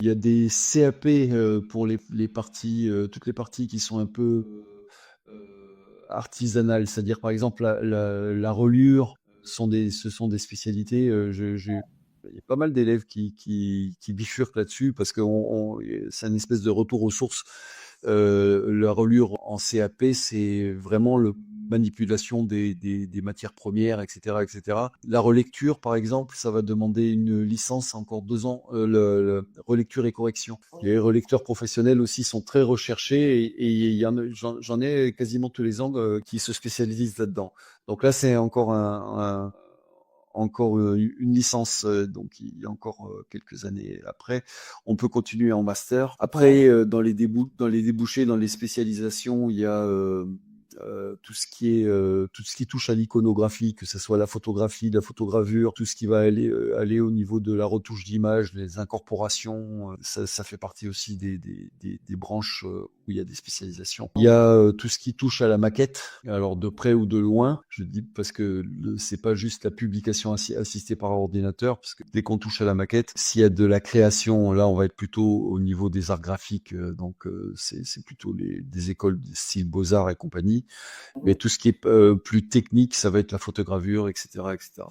Il y a des CAP pour les parties, toutes les parties qui sont un peu artisanales, c'est-à-dire par exemple la reliure, ce sont des spécialités. Il y a pas mal d'élèves qui bifurquent là-dessus parce que c'est une espèce de retour aux sources. La reliure en CAP, c'est vraiment le manipulation des matières premières, etc., etc. La relecture, par exemple, ça va demander une licence encore 2 ans, relecture et correction. Les relecteurs professionnels aussi sont très recherchés et j'en ai quasiment tous les ans qui se spécialisent là-dedans. Donc là, c'est encore une licence, donc il y a encore quelques années après. On peut continuer en master. Après, dans les débouchés, dans les spécialisations, il y a tout ce qui touche à l'iconographie, que ce soit la photographie, la photogravure, tout ce qui va aller au niveau de la retouche d'image, les incorporations, ça fait partie aussi des branches où il y a des spécialisations. Il y a tout ce qui touche à la maquette, alors de près ou de loin, je dis parce que c'est pas juste la publication assistée par ordinateur, parce que dès qu'on touche à la maquette, s'il y a de la création, là on va être plutôt au niveau des arts graphiques, donc c'est plutôt des écoles de style Beaux-Arts et compagnie. Mais tout ce qui est plus technique, ça va être la photogravure, etc., etc.